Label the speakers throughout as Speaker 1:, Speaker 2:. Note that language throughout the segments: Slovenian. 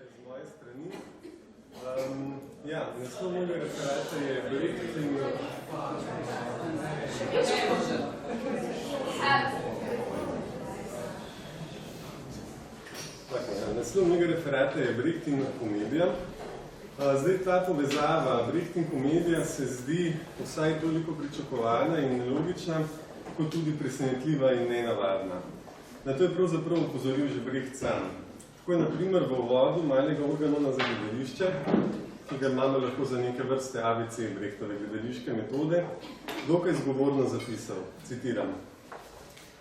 Speaker 1: še z moje strani. Naslov mojega referata je Breaking. Naslov mojega referata je Breaking komedija. Zdaj ta povezava Breaking komedija se zdi vsaj toliko pričakovana in nelogična, kot tudi presenetljiva in nenavadna. Na to je pravzaprav opozoril že Brecht sam. Tako je na primer v uvodu malega organona za gledališče, ki ga imamo lahko za neke vrste ABC Brechtove gledališke metode, dokaj zgovorno zapisal. Citiram.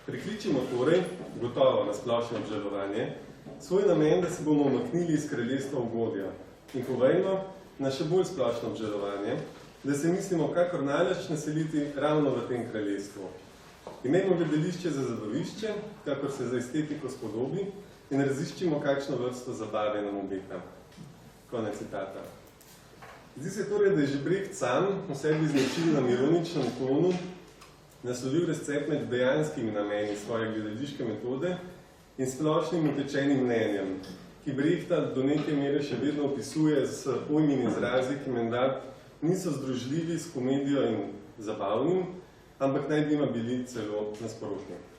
Speaker 1: Prikličimo torej, gotovo na splošno obžalovanje, svoj namen, da se bomo umaknili iz kraljestva ugodja in povejmo na še bolj splošno obžalovanje, da se mislimo kakor najlač naseliti ravno v tem kraljestvu. Imejmo gledališče za zabavišče, kakor se za estetiko spodobi, in raziščimo, kakšno vrsto zabave nam obeta. Konec citata. Zdi se torej, da je že Brecht sam v sebi značilnem ironičnem tonu naslovil razcep med dejanskimi nameni svoje gledališke metode in splošnim utečenim mnenjem, ki Brechta do neke mere še vedno opisuje s pojmi in izrazi, ki menda niso združljivi s komedijo in zabavnim, ampak naj bi ima bili celo nasprotni.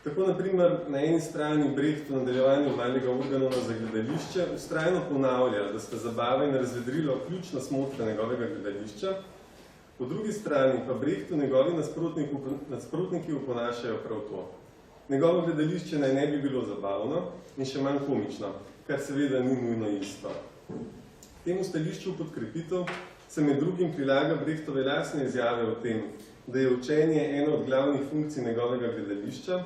Speaker 1: Tako, na primer, na eni strani Brecht v nadaljevanju malega organona za gledališče vztrajno ponavlja, da sta zabava in razvedrilo ključna smotra njegovega gledališča, po drugi strani pa Brechtu njegovi nasprotniki oponašajo prav to. Njegovo gledališče naj ne bi bilo zabavno in še manj komično, kar seveda ni nujno isto. Temu stališču podkrepitev se med drugim prilaga Brechtove lastne izjave o tem, da je učenje ena od glavnih funkcij njegovega gledališča.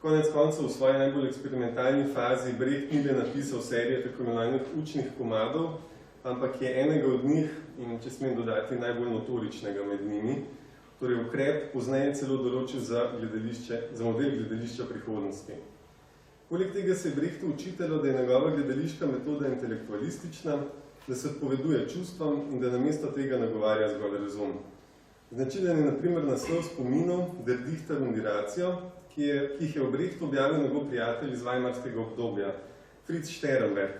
Speaker 1: Konec koncev v svoji najbolj eksperimentalni fazi Brecht ni le napisal serije tako imenovanih učnih komadov, ampak je enega od njih, in če smem dodati najbolj notoričnega med njimi, torej ukrep pozneje celo določil za model gledališča prihodnosti. Poleg tega se je Brechtu učitalo, da je njegova gledališka metoda intelektualistična, da se odpoveduje čustvom in da namesto tega nagovarja zgolj razum. Značilen je na primer naslov spominov Der Dichter und die Ratio, ki jih je v Brechtu objavil njegov prijatelj iz Weimarskega obdobja, Fritz Sternberg.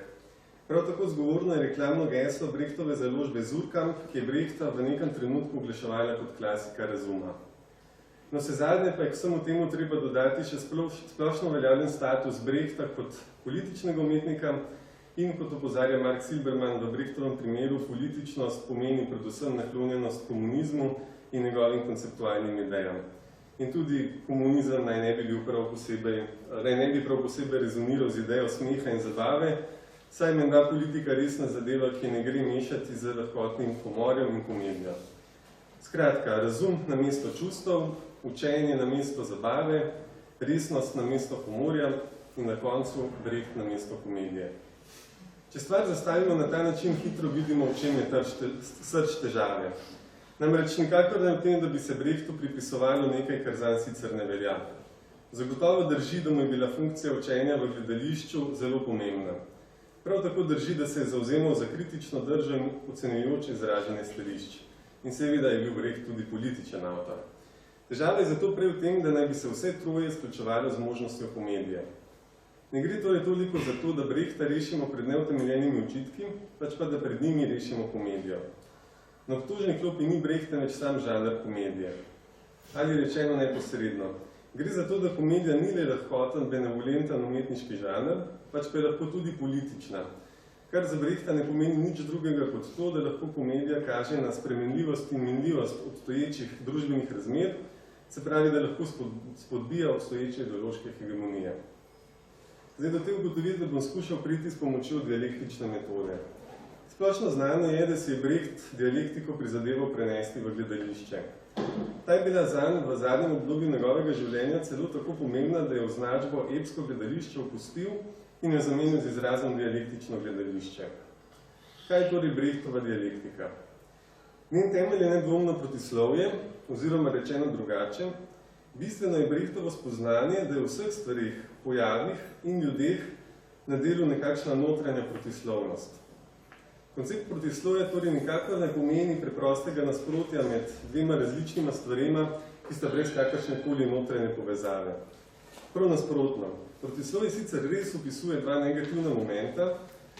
Speaker 1: Prav tako zgovorno je reklamno geslo Brechtove založbe Surkamp, ki je Brechta v nekem trenutku oglaševala kot klasika razuma. No, vsezadnje pa je k vsemu temu treba dodati še splošno veljavljen status Brechta kot političnega umetnika in, kot opozarja Mark Silberman, v Brechtovem primeru političnost pomeni predvsem naklonjenost komunizmu in njegovim konceptualnim idejam. In tudi komunizem naj ne bi prav posebej rezoniral z idejo smeha in zabave, saj menda politika resna zadeva, ki ne gre mešati z lahkotnim humorjem in komedijo. Skratka, razum namesto čustev, učenje namesto zabave, resnost namesto humorja in na koncu Brecht namesto komedije. Če stvar zastavimo na ta način, hitro vidimo, v čem je srč težave. Namreč nikakor ne v tem, da bi se Brechtu pripisovalo nekaj, kar zanj sicer ne velja. Zagotovo drži, da mu je bila funkcija učenja v gledališču zelo pomembna. Prav tako drži, da se je zavzemal za kritično držo in ocenjujoče izražene stališč. In seveda je bil Brecht tudi političen avtor. Težava je zato prej v tem, da naj bi se vse troje izključevalo z možnostjo komedije. Ne gre torej toliko za to, da Brechta rešimo pred neutemeljenimi očitki, pač pa da pred njimi rešimo komedijo. Na obtožni klopi ni Brechta več sam žanr komedije. Ali rečeno neposredno. Gre za to, da komedija ni le lahkoten, benevolenten umetniški žanr, pač pa je lahko tudi politična. Kar za Brechta ne pomeni nič drugega kot to, da lahko komedija kaže na spremenljivost in minljivost obstoječih družbenih razmer, se pravi, da lahko spodbija obstoječe ideološke hegemonije. Zdaj, do te ugotovitve bom skušal priti s pomočjo dialektične metode. Splošno znano je, da se je Brecht dialektiko prizadeval prenesti v gledališče. Ta je bila zanj v zadnjem obdobju njegovega življenja celo tako pomembna, da je označbo epsko gledališče opustil in jo zamenil z izrazom dialektično gledališče. Kaj je torej Brechtova dialektika? Njen temelj je nedvomno protislovje, oziroma rečeno drugače, bistveno je Brechtovo spoznanje, da je v vseh stvarih, pojavih in ljudeh na delu nekakšna notranja protislovnost. Koncept protislovja torej nikakor ne pomeni preprostega nasprotja med dvema različnima stvarema, ki sta brez kakršnekoli notranje povezave. Prav nasprotno, protislovje sicer res opisuje dva negativna momenta,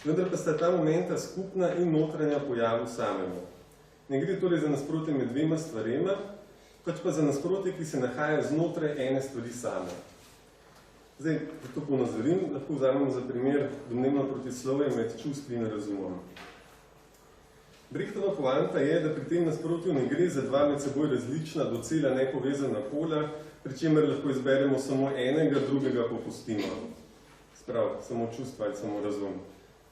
Speaker 1: vendar pa sta ta momenta skupna in notranja pojavu samemu. Ne gre torej za nasprotje med dvema stvarema, pač pa za nasprotje, ki se nahaja znotraj ene stvari same. Zdaj, da to ponazorim, lahko vzamemo za primer domnevno protislovje med čustvi in razumom. Brechtova poanta je, da pri tem nasprotju ne gre za dva med seboj različna, docela nepovezana pola, pri čemer lahko izberemo samo enega, drugega popustimo. Sprav, samo čustva ali samo razum.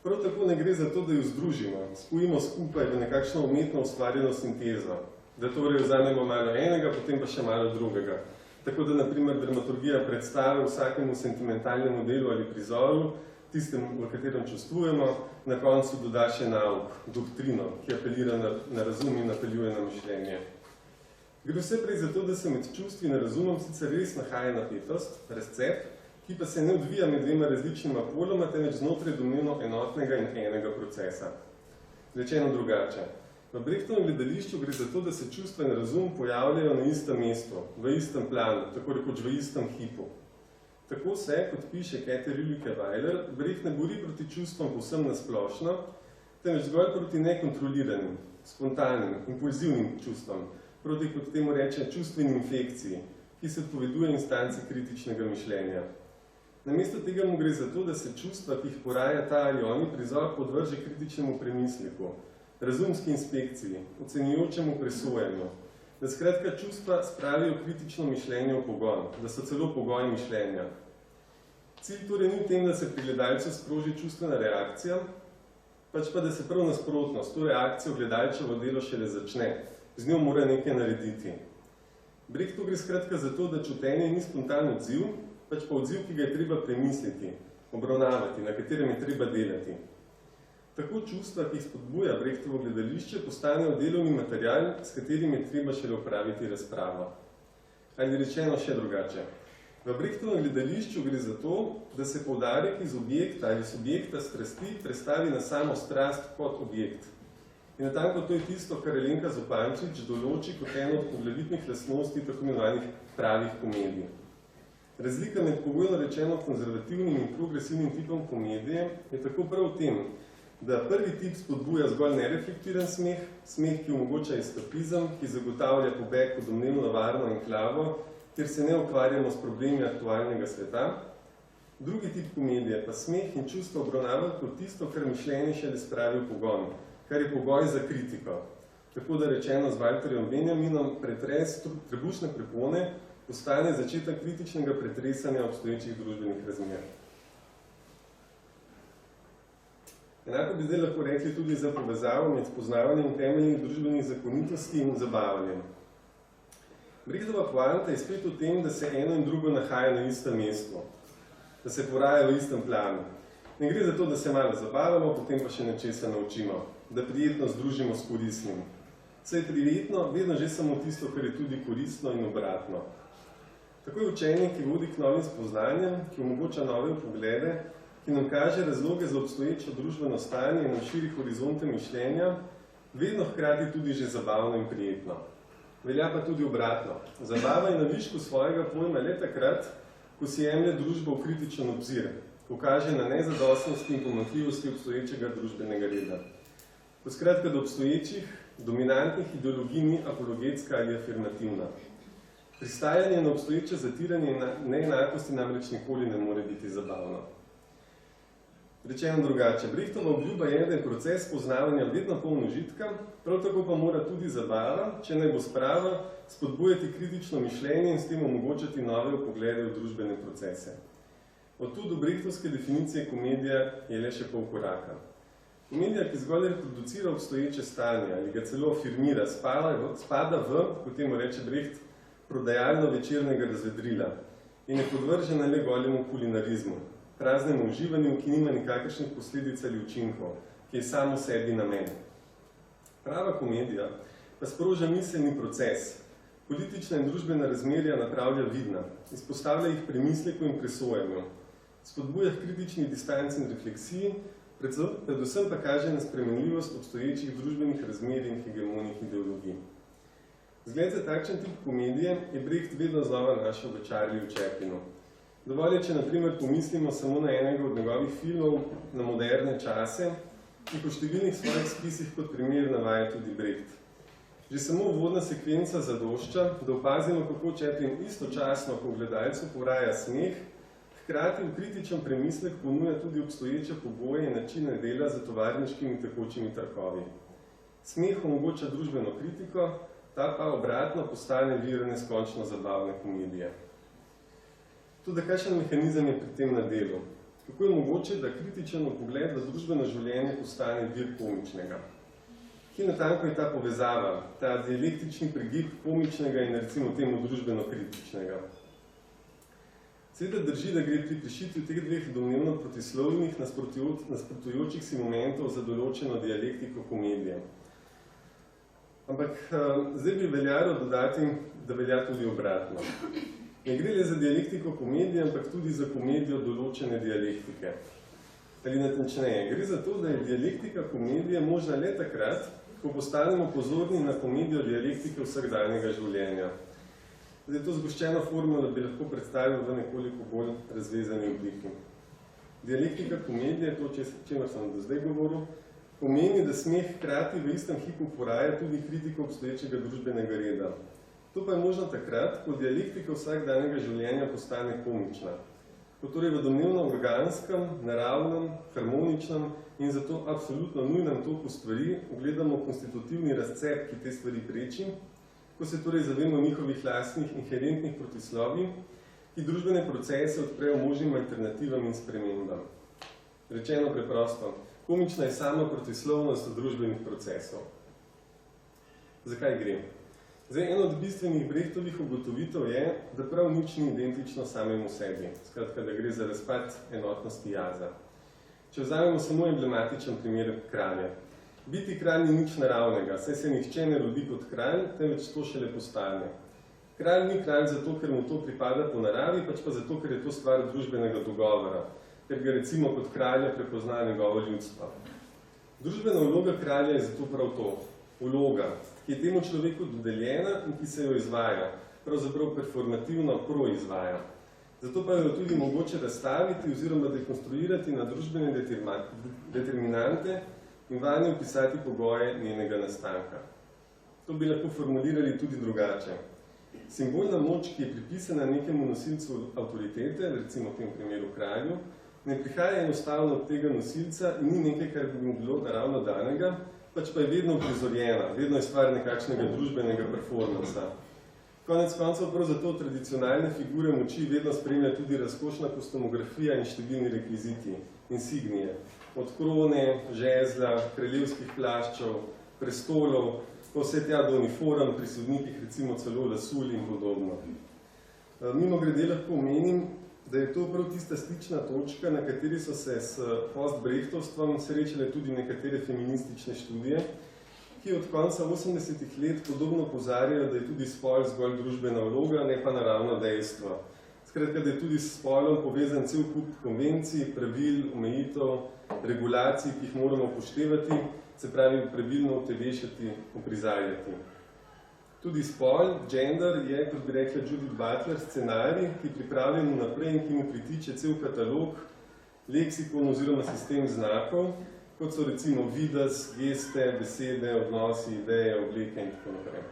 Speaker 1: Prav tako ne gre za to, da jo združimo, spojimo skupaj v nekakšno umetno ustvarjeno sintezo, da torej vzamemo malo enega, potem pa še malo drugega. Tako da, na primer, dramaturgija predstave vsakemu sentimentalnemu delu ali prizoru, tistem, v katerem čustvujemo, na koncu doda še nauk, doktrino, ki apelira na razum in apeljuje na mišljenje. Gre vse prej za to, da se med čustvi in razumom sicer res nahaja napetost, razcep, ki pa se ne odvija med dvema različnima poloma, temveč znotraj domnevno enotnega in enega procesa. Rečeno drugače. V Brechtovem gledališču gre za to, da se čustva in razum pojavljajo na istem mestu, v istem planu, tako rekoč v istem hipu. Tako se, kot piše Käthe Rühlke-Weiler, Brecht ne bori proti čustvom povsem nasplošno, temveč zgolj proti nekontroliranim, spontanim, impulzivnim čustvom, proti, kot temu reče, čustveni infekciji, ki se odpoveduje instanci kritičnega mišljenja. Namesto tega mu gre za to, da se čustva, ki jih poraja ta ali oni prizor, podvrže kritičnemu premisleku, razumski inspekciji, ocenjujočemu presojanju, da skratka čustva spravijo kritično mišljenje v pogon, da so celo pogoji mišljenja. Cilj torej ni v tem, da se pri gledalcu sproži čustvena reakcija, pač pa da se prav nasprotno, s to reakcijo gledalčevo delo šele začne, z njo mora nekaj narediti. Brechtu gre skratka za to, da čutenje ni spontan odziv, pač pa odziv, ki ga je treba premisliti, obravnavati, na katerem je treba delati. Tako čustva, ki jih spodbuja Brechtovo gledališče, postanejo delovni material, s katerim je treba šele opraviti razpravo. Ali rečeno še drugače. V Brechtovem gledališču gre za to, da se poudarek iz objekta ali subjekta strasti prestavi na samo strast kot objekt. In natanko to je tisto, kar Alenka Zupančič določi kot eno od poglavitnih lastnosti tako imenovanih pravih komedij. Razlika med pogojno rečeno konzervativnim in progresivnim tipom komedije je tako prav v tem, da prvi tip spodbuja zgolj nereflektiran smeh, smeh, ki omogoča eskapizem, ki zagotavlja pobeg v domnevno varno enklavo, kjer se ne ukvarjamo s problemi aktualnega sveta. Drugi tip komedije pa smeh in čustvo obravnava kot tisto, kar mišljenje šele spravi v pogon, kar je pogoj za kritiko. Tako da rečeno z Walterjem Benjaminom, pretres trebušne prepone postane začetek kritičnega pretresanja obstoječih družbenih razmer. Enako bi zdaj lahko rekli tudi za povezavo med spoznavanjem temeljnih družbenih zakonitosti in zabavanjem. Brechtova poanta je spet v tem, da se eno in drugo nahaja na istem mestu, da se poraja v istem planu. Ne gre za to, da se malo zabavamo, potem pa še nečesa naučimo, da prijetno združimo s koristnim. Saj je prijetno vedno že samo tisto, kar je tudi koristno in obratno. Tako je učenje, ki vodi k novim spoznanjem, ki omogoča nove poglede, ki nam kaže razloge za obstoječo družbeno stanje in širi horizonte mišljenja, vedno hkrati tudi že zabavno in prijetno. Velja pa tudi obratno. Zabava je na višku svojega pojma le takrat, ko si jemlje družbo v kritičen obzir, ko kaže na nezadostnosti in pomanjkljivosti obstoječega družbenega reda. Ko skratka do obstoječih, dominantnih ideologij ni apologetska ali afirmativna. Pristajanje na obstoječe zatiranje in neenakosti namreč nikoli ne more biti zabavno. Rečeno drugače, Brechtova obljuba je, da je proces poznavanja vedno poln užitka, prav tako pa mora tudi zabava, če naj bo sprava, spodbujati kritično mišljenje in s tem omogočati nove poglede v družbene procese. Od tu do brechtovske definicije komedija je le še pol koraka. Komedija, ki zgolj reproducira obstoječe stanje ali ga celo afirmira, spada v, kot temu reče Brecht, prodajalno večernega razvedrila in je podvržena le goljemu kulinarizmu, praznemu uživanju, ki nima nikakršnih posledic ali učinkov, ki je samo sebi namen. Prava komedija pa sproža miselni proces, politična in družbena razmerja napravlja vidna, izpostavlja jih premisleku in presojanju, spodbuja kritični distanci in refleksiji, predvsem pa kaže na spremenljivost obstoječih družbenih razmerij in hegemonih ideologij. Zgled za takšen tip komedije je Brecht vedno znova našel v Charlieju Chaplinu. Dovolj je, če na primer pomislimo samo na enega od njegovih filmov na moderne čase, ki po številnih svojih spisih kot primer navaja tudi Brecht. Že samo uvodna sekvenca zadošča, da opazimo, kako Chaplin istočasno po gledalcu poraja smeh, hkrati v kritičen premislek ponuja tudi obstoječe pogoje in načine dela za tovarniškimi tekočimi trakovi. Smeh omogoča družbeno kritiko, ta pa obratno postane vir neskončno zabavne komedije. Tudi kakšen mehanizem je pri tem na delu? Kako je mogoče, da kritičen pogled v družbeno življenje postane vir komičnega? Kje natanko je ta povezava, ta dialektični pregib komičnega in recimo temu družbeno kritičnega? Seveda drži, da gre pri rešitvi teh dveh domnevno protislovnih nasprotujočih si momentov za določeno dialektiko komedije. Ampak zdaj bi veljalo dodati, da velja tudi obratno. Ne gre le za dialektiko komedije, ampak tudi za komedijo določene dialektike. Ali natančneje, gre za to, da je dialektika komedije možna le takrat, ko postanemo pozorni na komedijo dialektike vsakdanjega življenja. Zdaj, to zgoščeno formulo bi lahko predstavil v nekoliko bolj razvezani obliki. Dialektika komedije, to, čemer sem do zdaj govoril, pomeni, da smeh hkrati v istem hipu poraja tudi kritiko obstoječega družbenega reda. To pa je možno takrat, ko dialektika vsakdanjega življenja postane komična. Ko torej v domnevno organskem, naravnem, harmoničnem in zato absolutno nujnem toku stvari ugledamo konstitutivni razcep, ki te stvari preči, ko se torej zavemo njihovih lastnih inherentnih protislovij, ki družbene procese odprejo možnim alternativam in spremembam. Rečeno preprosto, komična je sama protislovnost družbenih procesov. Zakaj gre? Zdaj, eno od bistvenih Brechtovih ugotovitev je, da prav nič ni identično samemu sebi, skratka, da gre za razpad enotnosti jaza. Če vzamemo samo emblematičen primer kralja. Biti kralj ni nič naravnega, saj se nihče ne rodi kot kralj, temveč to šele postane. Kralj ni kralj zato, ker mu to pripada po naravi, pač pa zato, ker je to stvar družbenega dogovora, ker ga recimo kot kralja prepozna njegovo ljudstvo. Družbena vloga kralja je zato prav to, vloga, ki je temu človeku dodeljena in ki se jo izvaja, pravzaprav performativno proizvaja. Zato pa jo tudi mogoče razstaviti oziroma dekonstruirati na družbene determinante in vanje vpisati pogoje njenega nastanka. To bi lahko formulirali tudi drugače. Simbolna moč, ki je pripisana nekemu nosilcu avtoritete, recimo v tem primeru kralju, ne prihaja enostavno od tega nosilca in ni nekaj, kar bi mu bilo naravno danega, pač pa je vedno prizorjena, vedno je stvar nekakšnega družbenega performansa. Konec koncev prav zato tradicionalne figure moči vedno spremlja tudi razkošna kostumografija in številni rekviziti, insignije. Od krone, žezla, kraljevskih plaščev, prestolov, pa vse tja do uniform, pri sodnikih recimo celo lasulj in podobno. Mimogrede lahko omenim, da je to prav tista stična točka, na kateri so se s post-brechtovstvom srečale tudi nekatere feministične študije, ki od konca 80-ih let podobno opozarjajo, da je tudi spol zgolj družbena vloga, ne pa naravno dejstvo. Skratka, da je tudi s spolom povezan cel kup konvencij, pravil, omejitev, regulacij, ki jih moramo upoštevati, se pravi pravilno utelešati, uprizarjati. Tudi spol, gender, je, kot bi rekla Judith Butler, scenarij, ki je pripravljen naprej in ki mu pritiče cel katalog, leksikon oziroma sistem znakov, kot so recimo videz, geste, besede, odnosi, ideje, oblike in tako naprej.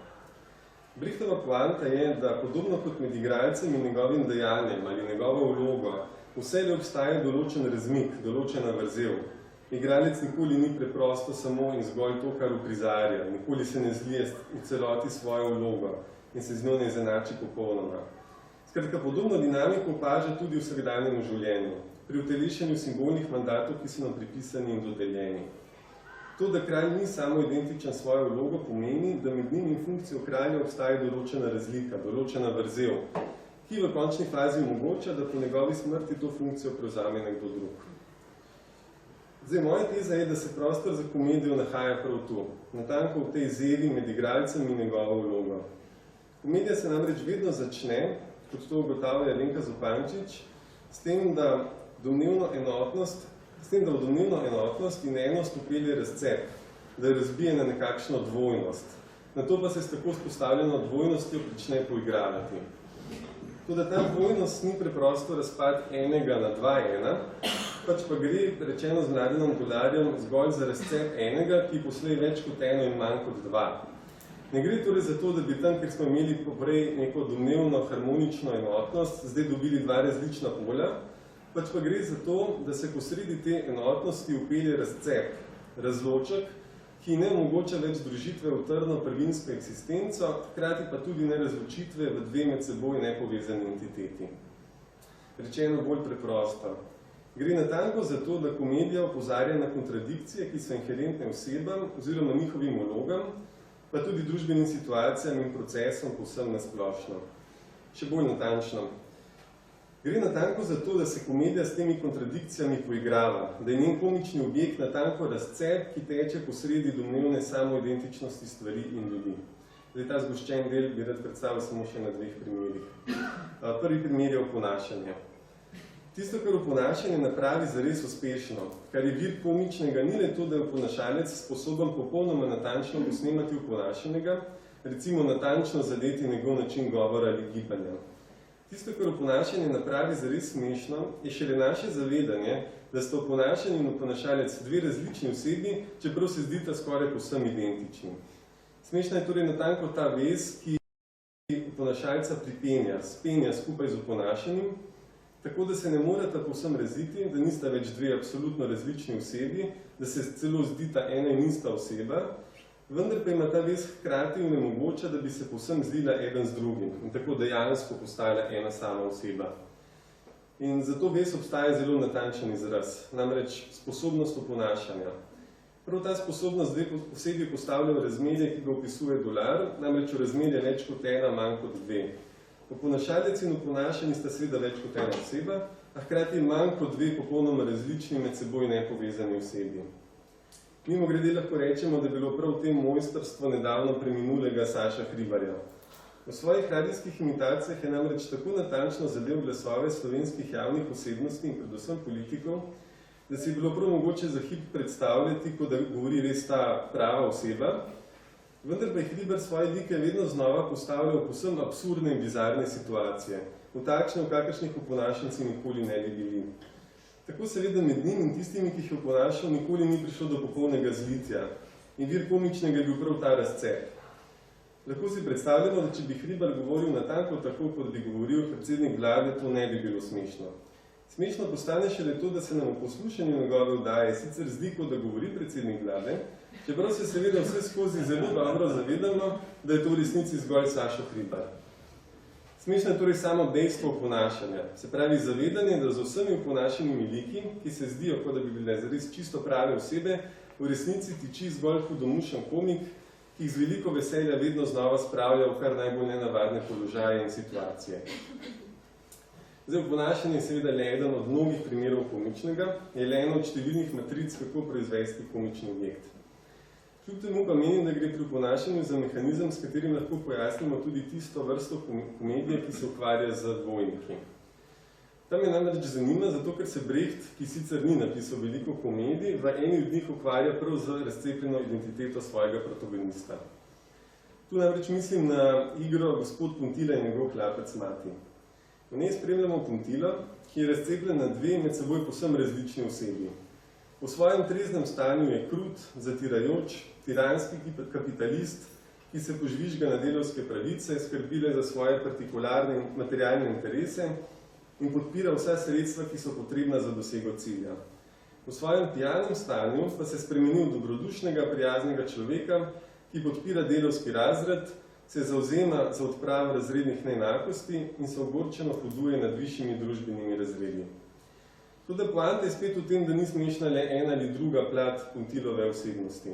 Speaker 1: Brechtova poanta je, da podobno kot med igralcem in njegovim dejanjem ali njegovo vlogo, vse obstaja določen razmik, določena vrzel. Igralec nikoli ni preprosto samo in zgolj to, kar uprizarja, nikoli se ne zlije v celoti svojo vlogo in se z njo ne izenači popolnoma. Skratka, podobno dinamiko opaža tudi v vsakdanjem življenju, pri utelešenju simbolnih mandatov, ki so nam pripisani in dodeljeni. To, da kralj ni samo identičen svojo vlogo, pomeni, da med njim in funkcijo kralja obstaja določena razlika, določena vrzel, ki v končni fazi omogoča, da po njegovi smrti to funkcijo prevzame nekdo drug. Zdaj, moja teza je, da se prostor za komedijo nahaja prav tu, natanko v tej zevi med igralcem in njegovo vlogo. Komedija se namreč vedno začne, kot to ugotavlja Alenka Zupančič, s tem, da v domnevno enotnost in enost upelje razcep, da razbije na nekakšno dvojnost. Nato pa se s tako spostavljeno dvojnostjo prične poigravati. Toda ta dvojnost ni preprosto razpad enega na 2:1, pač pa gre, rečeno z Mladenom Kolarjem, zgolj za razcep enega, ki poslej več kot eno in manj kot 2. Ne gre torej za to, da bi tam, ker smo imeli poprej neko domnevno harmonično enotnost, zdaj dobili dva različna polja, pač pa gre za to, da se posredi te enotnosti upelje razcep, razloček, ki ne omogoča več združitve v trdno prvinsko eksistenco, hkrati pa tudi ne razločitve v dve med seboj nepovezani entiteti. Rečeno bolj preprosto. Gre natanko za to, da komedija opozarja na kontradikcije, ki so inherentne osebam oziroma njihovim vlogam, pa tudi družbenim situacijam in procesom povsem nasplošno. Še bolj natančno. Gre natanko za to, da se komedija s temi kontradikcijami poigrava, da je njen komični objekt natanko razcep, ki teče posredi domnevne samoidentičnosti stvari in ljudi. Zdaj, ta zgoščen del bi rad predstavil samo še na 2 primerih. Prvi primer je oponašanje. Tisto, kar oponašanje napravi zares uspešno, kar je vir komičnega, ni le to, da je oponašalec sposoben popolnoma natančno posnemati oponašanega, recimo natančno zadeti njegov način govora ali gibanja. Tisto, kar oponašanje napravi zares smešno, je šele naše zavedanje, da sta oponašanje in oponašalec dve različni osebi, čeprav se zdita skoraj povsem identični. Smešna je torej natanko ta vez, ki oponašalca pripenja, spenja skupaj z oponašanjem, tako da se ne morata povsem raziti, da nista več dve absolutno različni osebi, da se celo zdita ena in ista oseba, vendar pa ima ta vez hkrati onemogoča, da bi se povsem zlila eden z drugim in tako dejansko postala ena sama oseba. In zato vez obstaja zelo natančen izraz, namreč sposobnost oponašanja. Prav ta sposobnost dve osebi postavlja v razmerje, ki ga opisuje Dolar, namreč v razmerje več kot ena, manj kot 2. Oponašalec in oponašanje sta seveda več kot ena oseba, a hkrati manj kot 2 popolnoma različni med seboj nepovezani osebi. Mimogrede lahko rečemo, da je bilo prav v tem mojstrstvo nedavno preminulega Saša Hribarja. V svojih radijskih imitacijah je namreč tako natančno zadel glasove slovenskih javnih osebnosti in predvsem politikov, da si je bilo prav mogoče za hip predstavljati, kot da govori res ta prava oseba, vendar pa je Hribar svoje like vedno znova postavljal v povsem absurdne in bizarne situacije, v takšne, v kakršnih oponašanci nikoli ne bi bili. Tako seveda med njim in tistimi, ki jih je oponašal, nikoli ni prišlo do popolnega zlitja in vir komičnega je bil prav ta razcep. Lahko si predstavljamo, da če bi Hribar govoril natanko tako, kot bi govoril predsednik vlade, to ne bi bilo smešno. Smešno postane šele to, da se nam v poslušanju njegove oddaje sicer zdi, kot da govori predsednik vlade, čeprav se seveda vse skozi zelo dobro zavedamo, da je to v resnici zgolj Sašo Hribar. Smešno je torej samo dejstvo oponašanja, se pravi zavedanje, da z vsemi oponašanimi liki, ki se zdijo, kot da bi bile zares čisto prave osebe, v resnici tiči zgolj hudomušen komik, ki jih z veliko veselja vedno znova spravlja v kar najbolj nenavadne položaje in situacije. Zdaj, oponašanje je seveda le eden od mnogih primerov komičnega, je le eno od številnih matric, kako proizvesti komični objekt. Kljub temu pa menim, da gre pri oponašanju za mehanizem, s katerim lahko pojasnimo tudi tisto vrsto komedije, ki se ukvarja z dvojniki. Tam je namreč zanima, zato ker se Brecht, ki sicer ni napisal veliko komedij, v eni od njih ukvarja prav z razcepljeno identiteto svojega protagonista. Tu namreč mislim na igro Gospod Puntila in njegov hlapec Mati. V njej spremljamo Puntilo, ki je razcepljen na dve med seboj povsem različni osebi. V svojem treznem stanju je krut, zatirajoč, tiranski kapitalist, ki se požvižga na delavske pravice, skrbile za svoje partikularne in materialne interese in podpira vsa sredstva, ki so potrebna za dosego cilja. V svojem pijanem stanju pa se spremeni v dobrodušnega, prijaznega človeka, ki podpira delavski razred, se zavzema za odpravo razrednih neenakosti in se ogorčeno poduje nad višjimi družbenimi razredi. Toda poanta je spet v tem, da ni smešna le ena ali druga plat Puntilove osebnosti.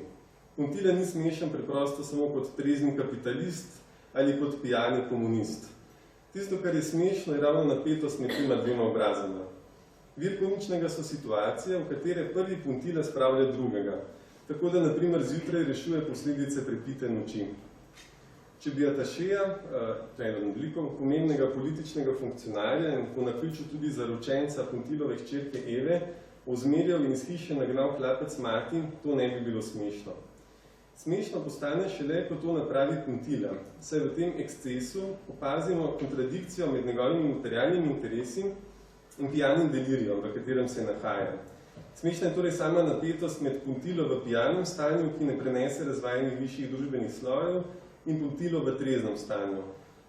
Speaker 1: Puntila ni smešen preprosto samo kot trezni kapitalist ali kot pijani komunist. Tisto, kar je smešno, je ravno napetost med tema dvema obrazama. Vir komičnega so situacije, v katere prvi Puntila spravlja drugega, tako da na primer zjutraj rešuje posledice prepite noči. Če bi Atašeja, pomembnega političnega funkcionarja in po naključju tudi zaročenca Puntilove hčerke Eve, ozmerjal in iz hiše nagnal hlapec Mati, to ne bi bilo smešno. Smešno postane šele, ko to napravi Puntila, saj v tem ekscesu opazimo kontradikcijo med njegovimi materialnimi interesi in pijanim delirijom, v katerem se nahaja. Smešna je torej sama napetost med Puntilo v pijanem stanju, ki ne prenese razvajenih višjih družbenih slojev, in Puntilo v treznem stanju,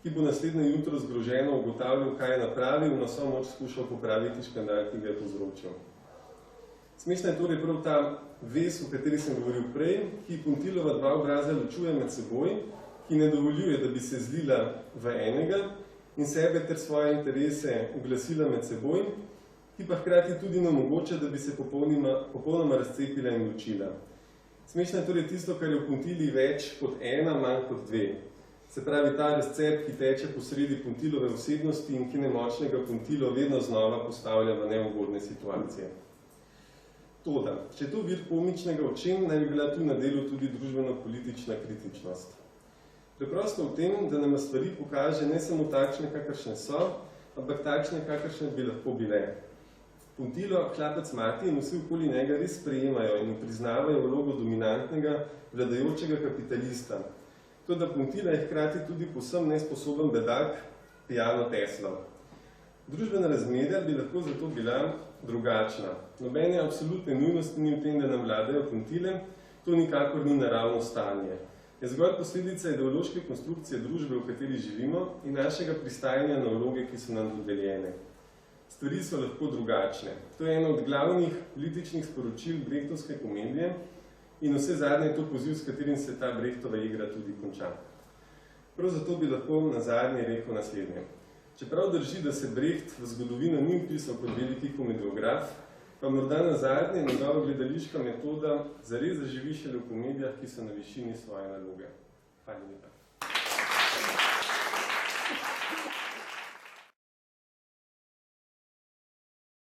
Speaker 1: ki bo naslednje jutro zgroženo ugotavljal, kaj je napravil, na vso moč skušal popraviti škandal, ki ga je povzročil. Smešna je torej prav ta vez, o kateri sem govoril prej, ki Puntilova dva obraza ločuje med seboj, ki ne dovoljuje, da bi se zlila v enega in sebe ter svoje interese uglasila med seboj, ki pa hkrati tudi ne omogoča, da bi se popolnoma razcepila in ločila. Smešna je torej tisto, kar je v Puntili več kot ena, manj kot dve. Se pravi ta razcep, ki teče posredi Puntilove osebnosti in ki nemočnega Puntilo vedno znova postavlja v neugodne situacije. Toda, če je to vir komičnega, o čem naj bi bila tu na delu tudi družbeno-politična kritičnost? Preprosto v tem, da nam stvari pokaže ne samo takšne, kakršne so, ampak takšne, kakršne bi lahko bile. Puntilo, hlapec mati in vsi okoli njega res sprejemajo in priznavajo vlogo dominantnega, vladajočega kapitalista. Toda Puntila je hkrati tudi povsem nesposoben bedak, pijano Teslov. Družbena razmerja bi lahko zato bila drugačna. Nobene absolutne nujnosti ni v tem, da nam vladajo Puntile, to nikakor ni naravno stanje. Je zgolj posledica ideološke konstrukcije družbe, v kateri živimo, in našega pristajanja na vloge, ki so nam dodeljene. Stvari so lahko drugačne. To je eno od glavnih političnih sporočil Brechtovske komedije in vse zadnje je to poziv, s katerim se ta Brechtova igra tudi konča. Prav zato bi lahko na zadnje rekel naslednje. Čeprav drži, da se Brecht v zgodovino ni vpisal kot veliki komediograf, pa morda na zadnje njegova gledališka metoda zares zaživi šele v komedijah, ki so na višini svoje naloge. Hvala lepa.